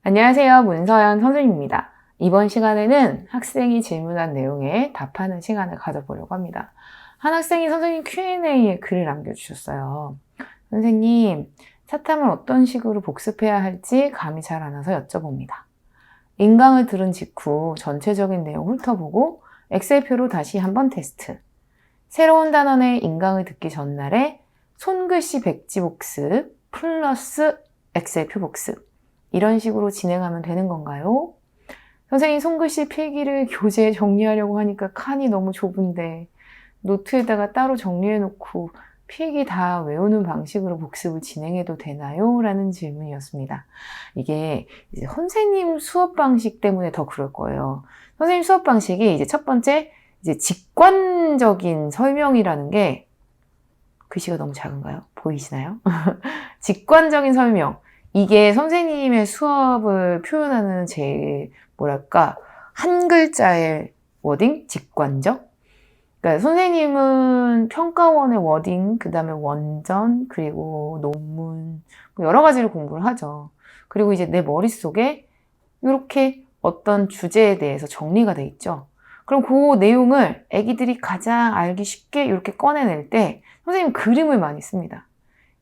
안녕하세요. 문서연 선생님입니다. 이번 시간에는 학생이 질문한 내용에 답하는 시간을 가져보려고 합니다. 한 학생이 선생님 Q&A에 글을 남겨주셨어요. 선생님, 사탐을 어떤 식으로 복습해야 할지 감이 잘 안 와서 여쭤봅니다. 인강을 들은 직후 전체적인 내용 훑어보고 엑셀표로 다시 한번 테스트. 새로운 단원의 인강을 듣기 전날에 손글씨 백지 복습 플러스 엑셀표 복습. 이런 식으로 진행하면 되는 건가요? 선생님 손글씨 필기를 교재에 정리하려고 하니까 칸이 너무 좁은데 노트에다가 따로 정리해놓고 필기 다 외우는 방식으로 복습을 진행해도 되나요? 라는 질문이었습니다. 이게 이제 선생님 수업 방식 때문에 더 그럴 거예요. 선생님 수업 방식이 이제 첫 번째 이제 직관적인 설명이라는 게 글씨가 너무 작은가요? 보이시나요? 직관적인 설명. 이게 선생님의 수업을 표현하는 제일 뭐랄까 한 글자의 워딩? 직관적? 그러니까 선생님은 평가원의 워딩, 그 다음에 원전, 그리고 논문 여러 가지를 공부를 하죠. 그리고 이제 내 머릿속에 이렇게 어떤 주제에 대해서 정리가 돼 있죠. 그럼 그 내용을 애기들이 가장 알기 쉽게 이렇게 꺼내낼 때 선생님 그림을 많이 씁니다.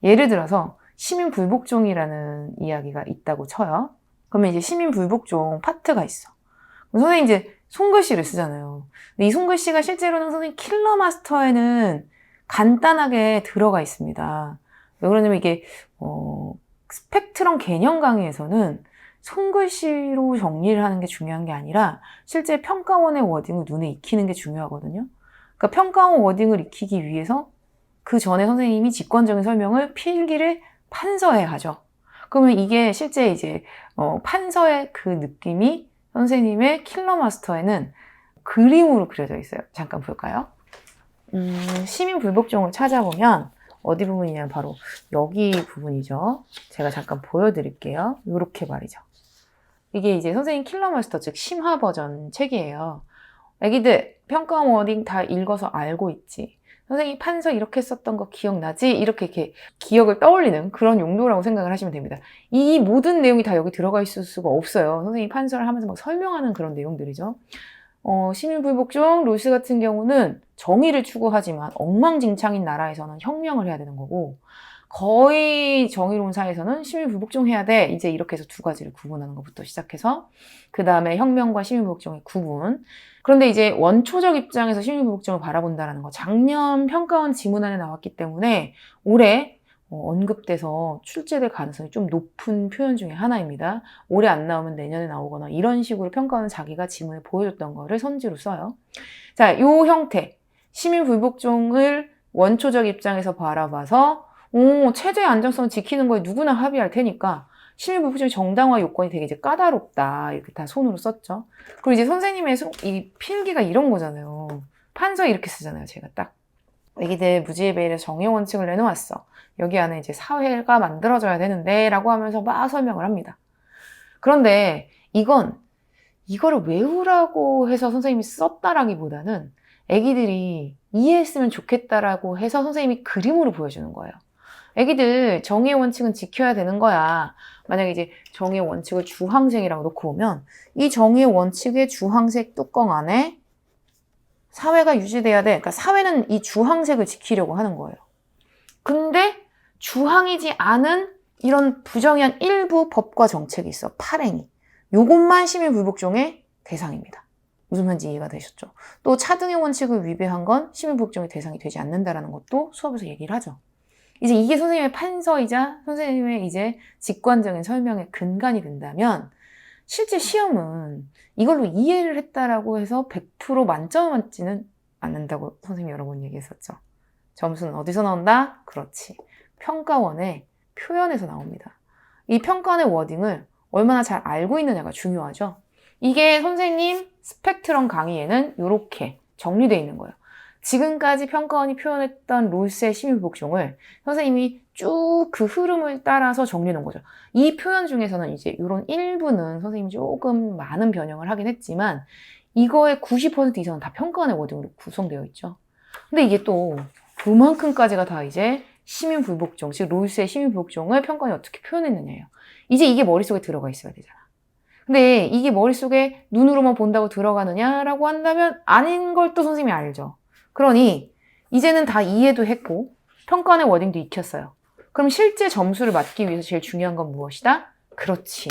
예를 들어서 시민불복종이라는 이야기가 있다고 쳐요. 그러면 이제 시민불복종 파트가 있어. 선생님 이제 손글씨를 쓰잖아요. 근데 이 손글씨가 실제로는 선생님 킬러마스터에는 간단하게 들어가 있습니다. 왜 그러냐면 이게 스펙트럼 개념 강의에서는 손글씨로 정리를 하는 게 중요한 게 아니라 실제 평가원의 워딩을 눈에 익히는 게 중요하거든요. 그러니까 평가원 워딩을 익히기 위해서 그 전에 선생님이 직관적인 설명을 필기를 판서에 하죠. 그러면 이게 실제 이제 판서의 그 느낌이 선생님의 킬러마스터에는 그림으로 그려져 있어요. 잠깐 볼까요? 시민불복종을 찾아보면 어디 부분이냐면 바로 여기 부분이죠. 제가 잠깐 보여드릴게요. 이렇게 말이죠. 이게 이제 선생님 킬러마스터 즉 심화 버전 책이에요. 애기들 평가원 워딩 다 읽어서 알고 있지. 선생님 판서 이렇게 썼던 거 기억나지? 이렇게 기억을 떠올리는 그런 용도라고 생각을 하시면 됩니다. 이 모든 내용이 다 여기 들어가 있을 수가 없어요. 선생님 판서를 하면서 막 설명하는 그런 내용들이죠. 시민불복종, 롤스 같은 경우는 정의를 추구하지만 엉망진창인 나라에서는 혁명을 해야 되는 거고 거의 정의로운 사회에서는 시민불복종 해야 돼. 이제 이렇게 해서 두 가지를 구분하는 것부터 시작해서 그 다음에 혁명과 시민불복종의 구분. 그런데 이제 원초적 입장에서 시민불복종을 바라본다는 거 작년 평가원 지문안에 나왔기 때문에 올해 언급돼서 출제될 가능성이 좀 높은 표현 중에 하나입니다. 올해 안 나오면 내년에 나오거나 이런 식으로 평가원은 자기가 지문에 보여줬던 거를 선지로 써요. 자, 요 형태 시민불복종을 원초적 입장에서 바라봐서 체제의 안정성을 지키는 거에 누구나 합의할 테니까 시민불복종의 정당화 요건이 되게 이제 까다롭다 이렇게 다 손으로 썼죠. 그리고 이제 선생님의 이 필기가 이런 거잖아요. 판서 이렇게 쓰잖아요. 제가 딱 애기들 무지에 베일에서 정의 원칙을 내놓았어. 여기 안에 이제 사회가 만들어져야 되는데 라고 하면서 막 설명을 합니다. 그런데 이거를 외우라고 해서 선생님이 썼다라기보다는 애기들이 이해했으면 좋겠다라고 해서 선생님이 그림으로 보여주는 거예요. 애기들 정의의 원칙은 지켜야 되는 거야. 만약에 이제 정의의 원칙을 주황색이라고 놓고 보면 이 정의의 원칙의 주황색 뚜껑 안에 사회가 유지돼야 돼. 그러니까 사회는 이 주황색을 지키려고 하는 거예요. 근데 주황이지 않은 이런 부정한 일부 법과 정책이 있어. 파랭이. 요것만 시민불복종의 대상입니다. 무슨 말인지 이해가 되셨죠? 또 차등의 원칙을 위배한 건 시민불복종의 대상이 되지 않는다라는 것도 수업에서 얘기를 하죠. 이제 이게 선생님의 판서이자 선생님의 이제 직관적인 설명의 근간이 된다면 실제 시험은 이걸로 이해를 했다라고 해서 100% 만점을 맞지는 않는다고 선생님이 여러 번 얘기했었죠. 점수는 어디서 나온다? 그렇지. 평가원의 표현에서 나옵니다. 이 평가원의 워딩을 얼마나 잘 알고 있느냐가 중요하죠. 이게 선생님 스펙트럼 강의에는 이렇게 정리되어 있는 거예요. 지금까지 평가원이 표현했던 롤스의 시민불복종을 선생님이 쭉 그 흐름을 따라서 정리해 놓은 거죠. 이 표현 중에서는 이제 이런 일부는 선생님이 조금 많은 변형을 하긴 했지만 이거의 90% 이상은 다 평가원의 워딩으로 구성되어 있죠. 근데 이게 또 요만큼까지가 다 이제 시민불복종, 즉 롤스의 시민불복종을 평가원이 어떻게 표현했느냐예요. 이제 이게 머릿속에 들어가 있어야 되잖아. 근데 이게 머릿속에 눈으로만 본다고 들어가느냐라고 한다면 아닌 걸 또 선생님이 알죠. 그러니 이제는 다 이해도 했고 평가원의 워딩도 익혔어요. 그럼 실제 점수를 맞기 위해서 제일 중요한 건 무엇이다? 그렇지.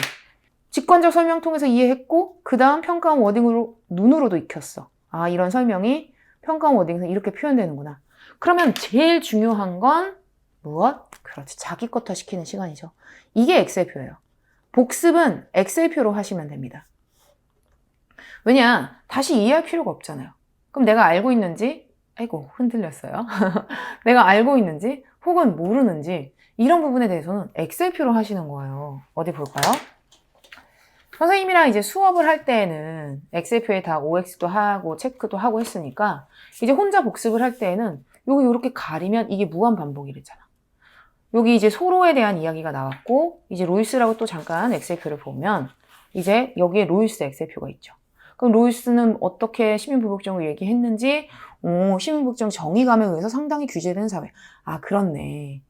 직관적 설명 통해서 이해했고 그 다음 평가원 워딩으로 눈으로도 익혔어. 아, 이런 설명이 평가원 워딩에서 이렇게 표현되는구나. 그러면 제일 중요한 건 무엇? 그렇지. 자기 것화 시키는 시간이죠. 이게 엑셀표예요. 복습은 엑셀표로 하시면 됩니다. 왜냐? 다시 이해할 필요가 없잖아요. 그럼 내가 알고 있는지, 아이고 흔들렸어요. 내가 알고 있는지 혹은 모르는지 이런 부분에 대해서는 엑셀표로 하시는 거예요. 어디 볼까요? 선생님이랑 이제 수업을 할 때에는 엑셀표에 다 OX도 하고 체크도 하고 했으니까 이제 혼자 복습을 할 때에는 요거 이렇게 가리면 이게 무한 반복이랬잖아. 여기 이제 소로에 대한 이야기가 나왔고 이제 로이스라고 또 잠깐 엑셀표를 보면 이제 여기에 로이스 엑셀표가 있죠. 그럼 로이스는 어떻게 시민불복종을 얘기했는지 시민불복종 정의감에 의해서 상당히 규제되는 사회. 아, 그렇네.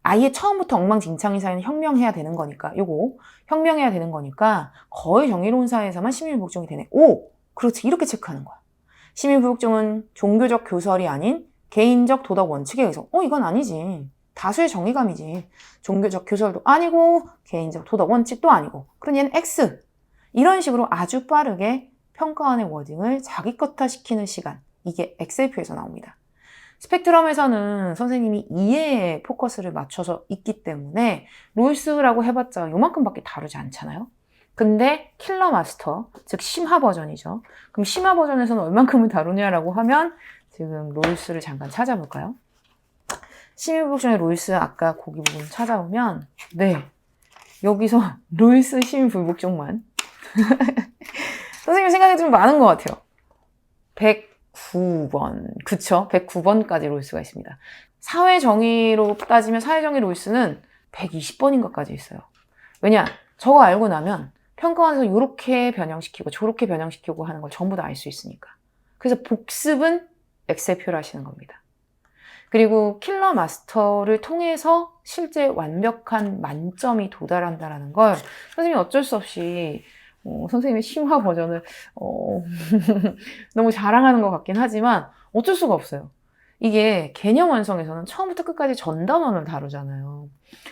아예 처음부터 엉망진창인 사회는 혁명해야 되는 거니까 요거 혁명해야 되는 거니까 거의 정의로운 사회에서만 시민불복종이 되네. 오! 그렇지. 이렇게 체크하는 거야. 시민불복종은 종교적 교설이 아닌 개인적 도덕 원칙에 의해서 이건 아니지. 다수의 정의감이지. 종교적 교설도 아니고 개인적 도덕 원칙도 아니고 그러니 얘는 X. 이런 식으로 아주 빠르게 평가원의 워딩을 자기 것화시키는 시간. 이게 엑셀표에서 나옵니다. 스펙트럼에서는 선생님이 이해에 포커스를 맞춰서 있기 때문에 로이스라고 해봤자 요만큼밖에 다르지 않잖아요. 근데 킬러 마스터, 즉 심화 버전이죠. 그럼 심화 버전에서는 얼만큼을 다루냐라고 하면 지금 로이스를 잠깐 찾아볼까요? 시민불복종의 로이스 아까 거기 부분 찾아오면 네, 여기서 로이스 시민불복종만 선생님 생각이 좀 많은 것 같아요. 109번 그쵸? 109번까지 로이스가 있습니다. 사회정의로 따지면 사회정의 로이스는 120번인가까지 있어요. 왜냐? 저거 알고 나면 평가원에서 이렇게 변형시키고 저렇게 변형시키고 하는 걸 전부 다 알 수 있으니까. 그래서 복습은 엑셀표를 하시는 겁니다. 그리고 킬러 마스터를 통해서 실제 완벽한 만점이 도달한다는 걸 선생님이 어쩔 수 없이 선생님의 심화 버전을 너무 자랑하는 것 같긴 하지만 어쩔 수가 없어요. 이게 개념 완성에서는 처음부터 끝까지 전단원을 다루잖아요.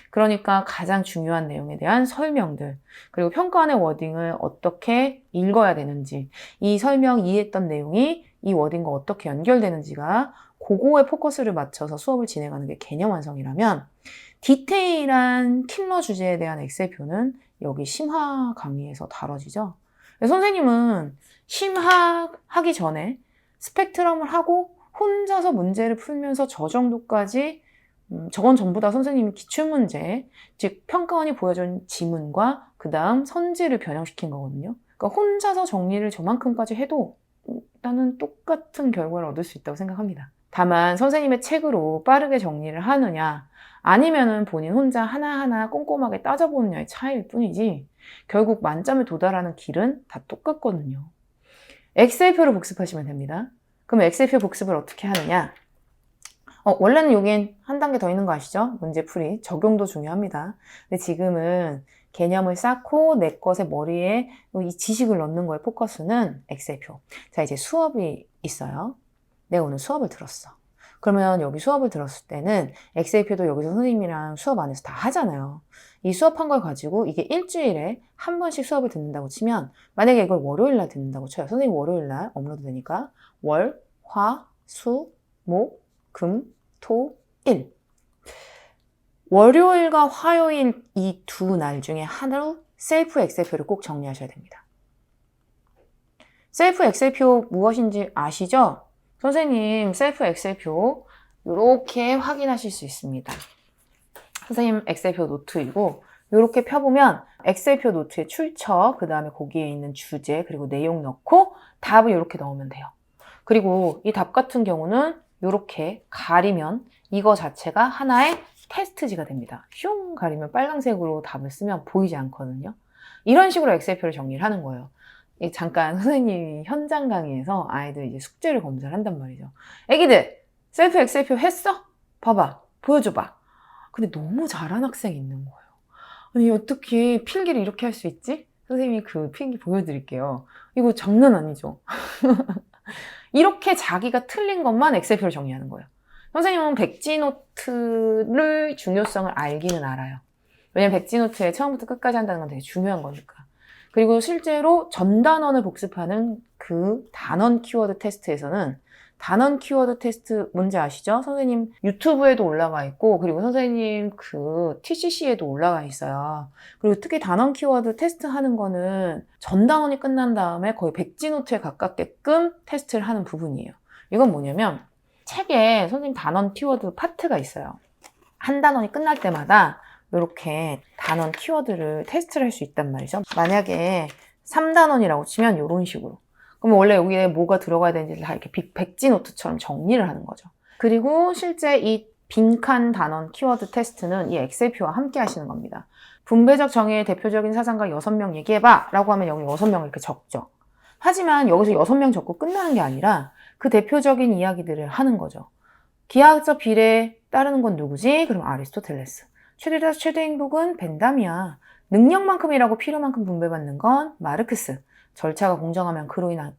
그러니까 가장 중요한 내용에 대한 설명들, 그리고 평가원의 워딩을 어떻게 읽어야 되는지, 이 설명 이해했던 내용이 이 워딩과 어떻게 연결되는지가 그거에 포커스를 맞춰서 수업을 진행하는 게 개념 완성이라면 디테일한 킬러 주제에 대한 엑셀표는 여기 심화 강의에서 다뤄지죠. 선생님은 심화하기 전에 스펙트럼을 하고 혼자서 문제를 풀면서 저 정도까지 저건 전부 다 선생님이 기출문제, 즉 평가원이 보여준 지문과 그 다음 선지를 변형시킨 거거든요. 그러니까 혼자서 정리를 저만큼까지 해도 나는 똑같은 결과를 얻을 수 있다고 생각합니다. 다만 선생님의 책으로 빠르게 정리를 하느냐 아니면은 본인 혼자 하나하나 꼼꼼하게 따져보느냐의 차이일 뿐이지 결국 만점에 도달하는 길은 다 똑같거든요. 엑셀표로 복습하시면 됩니다. 그럼 엑셀표 복습을 어떻게 하느냐? 원래는 여긴 한 단계 더 있는 거 아시죠? 문제풀이, 적용도 중요합니다. 근데 지금은 개념을 쌓고 내 것의 머리에 이 지식을 넣는 거에 포커스는 엑셀표. 자, 이제 수업이 있어요. 내가 오늘 수업을 들었어. 그러면 여기 수업을 들었을 때는 엑셀표도 여기서 선생님이랑 수업 안에서 다 하잖아요. 이 수업한 걸 가지고 이게 일주일에 한 번씩 수업을 듣는다고 치면 만약에 이걸 월요일날 듣는다고 쳐요. 선생님 월요일날 업로드 되니까 월, 화, 수, 목, 금, 토, 일. 월요일과 화요일 이 두 날 중에 하루 셀프 엑셀표를 꼭 정리하셔야 됩니다. 셀프 엑셀표 무엇인지 아시죠? 선생님 셀프 엑셀표 이렇게 확인하실 수 있습니다. 선생님 엑셀표 노트이고 이렇게 펴보면 엑셀표 노트의 출처, 그 다음에 거기에 있는 주제, 그리고 내용 넣고 답을 이렇게 넣으면 돼요. 그리고 이 답 같은 경우는 이렇게 가리면 이거 자체가 하나의 테스트지가 됩니다. 슝 가리면 빨간색으로 답을 쓰면 보이지 않거든요. 이런 식으로 엑셀표를 정리를 하는 거예요. 잠깐 선생님이 현장 강의에서 아이들 이제 숙제를 검사를 한단 말이죠. 애기들 셀프 엑셀표 했어? 봐봐, 보여줘봐. 근데 너무 잘한 학생이 있는 거예요. 아니 어떻게 필기를 이렇게 할 수 있지? 선생님이 그 필기 보여드릴게요. 이거 장난 아니죠? 이렇게 자기가 틀린 것만 엑셀표로 정리하는 거예요. 선생님은 백지노트를 중요성을 알기는 알아요. 왜냐면 백지노트에 처음부터 끝까지 한다는 건 되게 중요한 거니까. 그리고 실제로 전단원을 복습하는 그 단원 키워드 테스트에서는 단원 키워드 테스트 뭔지 아시죠? 선생님 유튜브에도 올라가 있고, 그리고 선생님 그 TCC에도 올라가 있어요. 그리고 특히 단원 키워드 테스트 하는 거는 전단원이 끝난 다음에 거의 백지노트에 가깝게끔 테스트를 하는 부분이에요. 이건 뭐냐면 책에 선생님 단원 키워드 파트가 있어요. 한 단원이 끝날 때마다 이렇게 단원 키워드를 테스트를 할 수 있단 말이죠. 만약에 3단원이라고 치면 이런 식으로. 그럼 원래 여기에 뭐가 들어가야 되는지 다 이렇게 백지노트처럼 정리를 하는 거죠. 그리고 실제 이 빈칸 단원 키워드 테스트는 이 엑셀표와 함께 하시는 겁니다. 분배적 정의의 대표적인 사상가 6명 얘기해봐 라고 하면 여기 6명을 이렇게 적죠. 하지만 여기서 6명 적고 끝나는 게 아니라 그 대표적인 이야기들을 하는 거죠. 기하학적 비례에 따르는 건 누구지? 그럼 아리스토텔레스. 최대다 최대 행복은 벤담이야. 능력만큼이라고 필요만큼 분배받는 건 마르크스. 절차가 공정하면 그로 인한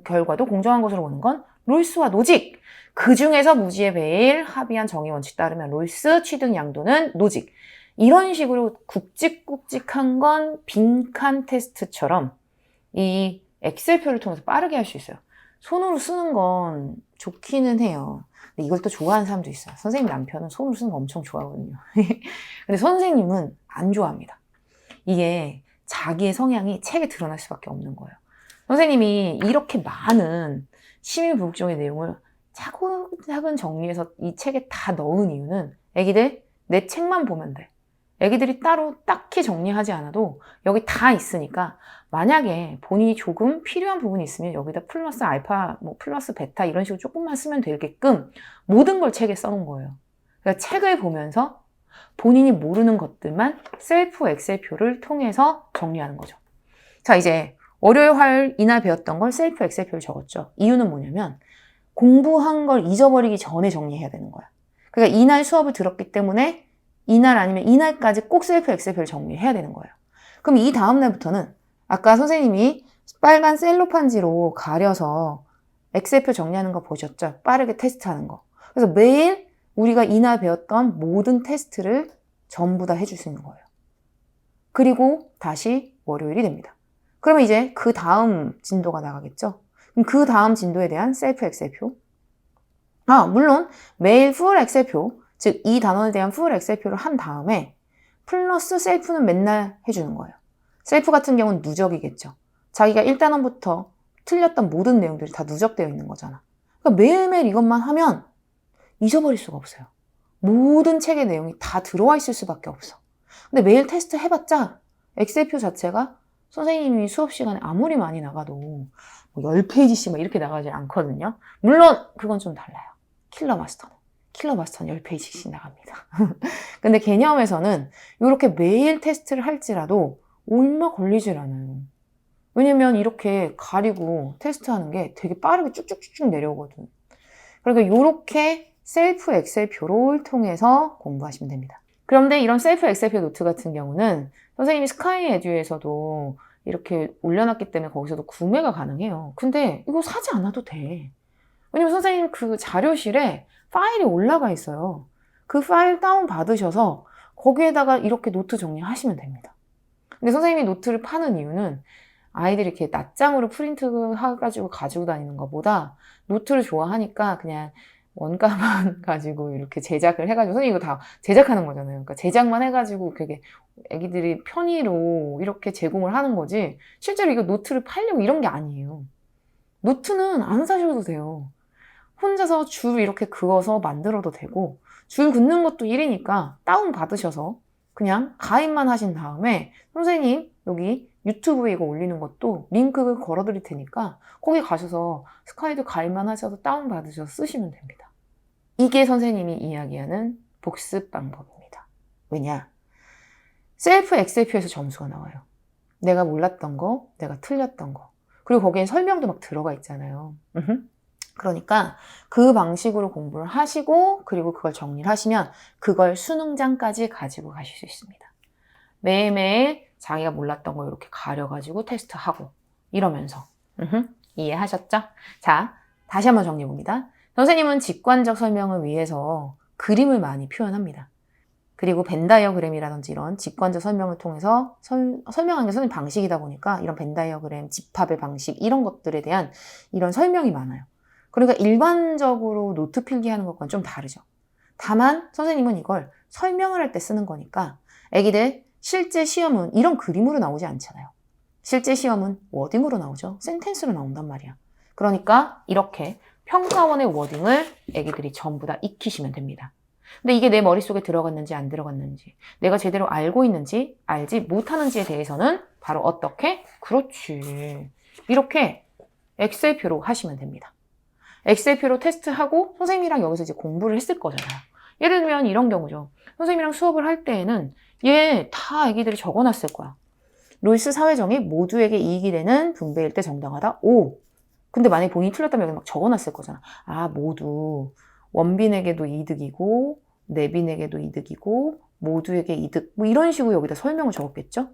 결과도 공정한 것으로 보는 건 롤스와 노직. 그 중에서 무지의 배일 합의한 정의 원칙 따르면 롤스, 취등 양도는 노직. 이런 식으로 굵직굵직한 건 빈칸 테스트처럼 이 엑셀표를 통해서 빠르게 할 수 있어요. 손으로 쓰는 건 좋기는 해요. 근데 이걸 또 좋아하는 사람도 있어요. 선생님 남편은 손으로 쓰는 거 엄청 좋아하거든요. 근데 선생님은 안 좋아합니다. 이게 자기의 성향이 책에 드러날 수밖에 없는 거예요. 선생님이 이렇게 많은 심의부국종의 내용을 차근차근 정리해서 이 책에 다 넣은 이유는 애기들 내 책만 보면 돼. 애기들이 따로 딱히 정리하지 않아도 여기 다 있으니까 만약에 본인이 조금 필요한 부분이 있으면 여기다 플러스 알파, 뭐 플러스 베타 이런 식으로 조금만 쓰면 되게끔 모든 걸 책에 써놓은 거예요. 그러니까 책을 보면서 본인이 모르는 것들만 셀프 엑셀표를 통해서 정리하는 거죠. 자, 이제 월요일, 화요일 이날 배웠던 걸 셀프 엑셀표를 적었죠. 이유는 뭐냐면 공부한 걸 잊어버리기 전에 정리해야 되는 거야. 그러니까 이날 수업을 들었기 때문에 이날 아니면 이날까지 꼭 셀프 엑셀표를 정리해야 되는 거예요. 그럼 이 다음 날부터는 아까 선생님이 빨간 셀로판지로 가려서 엑셀표 정리하는 거 보셨죠? 빠르게 테스트하는 거. 그래서 매일 우리가 이날 배웠던 모든 테스트를 전부 다 해줄 수 있는 거예요. 그리고 다시 월요일이 됩니다. 그러면 이제 그 다음 진도가 나가겠죠? 그럼 그 다음 진도에 대한 셀프 엑셀표. 물론 매일 풀 엑셀표, 즉 이 단원에 대한 풀 엑셀표를 한 다음에 플러스 셀프는 맨날 해주는 거예요. 셀프 같은 경우는 누적이겠죠. 자기가 1단원부터 틀렸던 모든 내용들이 다 누적되어 있는 거잖아. 그러니까 매일매일 이것만 하면 잊어버릴 수가 없어요. 모든 책의 내용이 다 들어와 있을 수밖에 없어. 근데 매일 테스트 해봤자 엑셀표 자체가 선생님이 수업 시간에 아무리 많이 나가도 뭐 10페이지씩 막 이렇게 나가지 않거든요. 물론 그건 좀 달라요. 킬러 마스터는 10페이지씩 나갑니다. 근데 개념에서는 이렇게 매일 테스트를 할지라도 얼마 걸리질 않아요. 왜냐면 이렇게 가리고 테스트하는 게 되게 빠르게 쭉쭉쭉쭉 내려오거든. 그러니까 이렇게 셀프 엑셀표를 통해서 공부하시면 됩니다. 그런데 이런 셀프 엑셀표 노트 같은 경우는 선생님이 스카이 에듀에서도 이렇게 올려놨기 때문에 거기서도 구매가 가능해요. 근데 이거 사지 않아도 돼. 왜냐면 선생님 그 자료실에 파일이 올라가 있어요. 그 파일 다운 받으셔서 거기에다가 이렇게 노트 정리하시면 됩니다. 근데 선생님이 노트를 파는 이유는 아이들이 이렇게 낱장으로 프린트 해가지고 가지고 다니는 것보다 노트를 좋아하니까 그냥 원가만 가지고 이렇게 제작을 해가지고 선생님 이거 다 제작하는 거잖아요. 그러니까 제작만 해가지고 그게 애기들이 편의로 이렇게 제공을 하는 거지 실제로 이거 노트를 팔려고 이런 게 아니에요. 노트는 안 사셔도 돼요. 혼자서 줄 이렇게 그어서 만들어도 되고 줄 긋는 것도 일이니까 다운 받으셔서 그냥 가입만 하신 다음에 선생님 여기 유튜브에 이거 올리는 것도 링크 걸어 드릴 테니까 거기 가셔서 스카이드 가입만 하셔서 다운 받으셔서 쓰시면 됩니다. 이게 선생님이 이야기하는 복습 방법입니다. 왜냐? 셀프 엑셀표에서 점수가 나와요. 내가 몰랐던 거, 내가 틀렸던 거. 그리고 거기엔 설명도 막 들어가 있잖아요. 그러니까 그 방식으로 공부를 하시고 그리고 그걸 정리를 하시면 그걸 수능장까지 가지고 가실 수 있습니다. 매일매일 자기가 몰랐던 거 이렇게 가려가지고 테스트하고 이러면서. 이해하셨죠? 자, 다시 한번 정리해봅니다. 선생님은 직관적 설명을 위해서 그림을 많이 표현합니다. 그리고 벤 다이어그램이라든지 이런 직관적 설명을 통해서 설명하는 게 선생님 방식이다 보니까 이런 벤 다이어그램, 집합의 방식 이런 것들에 대한 이런 설명이 많아요. 그러니까 일반적으로 노트 필기하는 것과는 좀 다르죠. 다만 선생님은 이걸 설명을 할 때 쓰는 거니까 애기들 실제 시험은 이런 그림으로 나오지 않잖아요. 실제 시험은 워딩으로 나오죠. 센텐스로 나온단 말이야. 그러니까 이렇게 평가원의 워딩을 애기들이 전부 다 익히시면 됩니다. 근데 이게 내 머릿속에 들어갔는지 안 들어갔는지, 내가 제대로 알고 있는지 알지 못하는지에 대해서는 바로 어떻게? 그렇지. 이렇게 엑셀표로 하시면 됩니다. 엑셀표로 테스트하고 선생님이랑 여기서 이제 공부를 했을 거잖아요. 예를 들면 이런 경우죠. 선생님이랑 수업을 할 때에는 얘 다 애기들이 적어놨을 거야. 롤스 사회정의 모두에게 이익이 되는 분배일 때 정당하다. 오. 근데 만약에 본인이 틀렸다면 여기 막 적어놨을 거잖아. 아, 모두 원빈에게도 이득이고 내빈에게도 이득이고 모두에게 이득 뭐 이런 식으로 여기다 설명을 적었겠죠?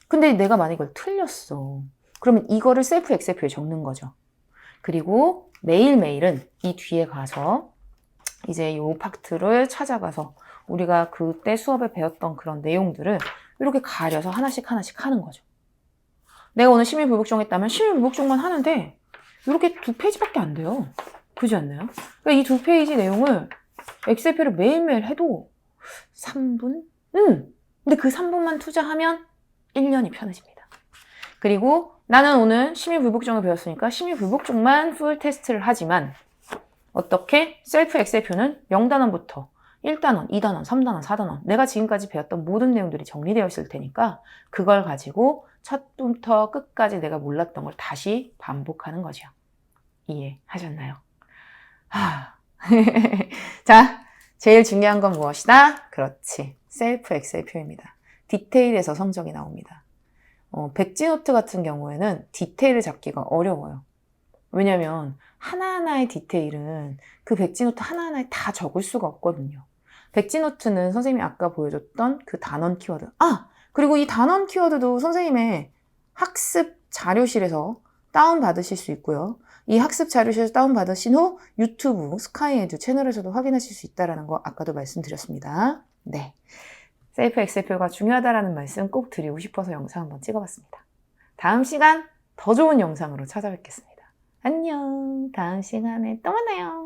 근데 내가 만약에 이걸 틀렸어. 그러면 이거를 셀프 엑셀표에 적는 거죠. 그리고 매일매일은 이 뒤에 가서 이제 요 파트를 찾아가서 우리가 그때 수업에 배웠던 그런 내용들을 이렇게 가려서 하나씩 하나씩 하는 거죠. 내가 오늘 심의불복종 했다면 심의불복종만 하는데 이렇게 2페이지밖에 안 돼요. 그렇지 않나요? 그러니까 이 2페이지 내용을 엑셀표를 매일매일 해도 3분? 근데 그 3분만 투자하면 1년이 편해집니다. 그리고 나는 오늘 심의불복종을 배웠으니까 심의불복종만 풀 테스트를 하지만 어떻게? 셀프 엑셀표는 0단원부터 1단원, 2단원, 3단원, 4단원 내가 지금까지 배웠던 모든 내용들이 정리되어 있을 테니까 그걸 가지고 첫부터 끝까지 내가 몰랐던 걸 다시 반복하는 거죠. 이해하셨나요? 자, 제일 중요한 건 무엇이다? 그렇지. 셀프 엑셀표입니다. 디테일에서 성적이 나옵니다. 백지노트 같은 경우에는 디테일을 잡기가 어려워요. 왜냐면 하나하나의 디테일은 그 백지노트 하나하나에 다 적을 수가 없거든요. 백지노트는 선생님이 아까 보여줬던 그 단원 키워드. 그리고 이 단원 키워드도 선생님의 학습 자료실에서 다운받으실 수 있고요. 이 학습 자료실에서 다운받으신 후 유튜브 스카이에듀 채널에서도 확인하실 수 있다는 거 아까도 말씀드렸습니다. 네, 셀프 엑셀표가 중요하다는 말씀 꼭 드리고 싶어서 영상 한번 찍어봤습니다. 다음 시간 더 좋은 영상으로 찾아뵙겠습니다. 안녕. 다음 시간에 또 만나요.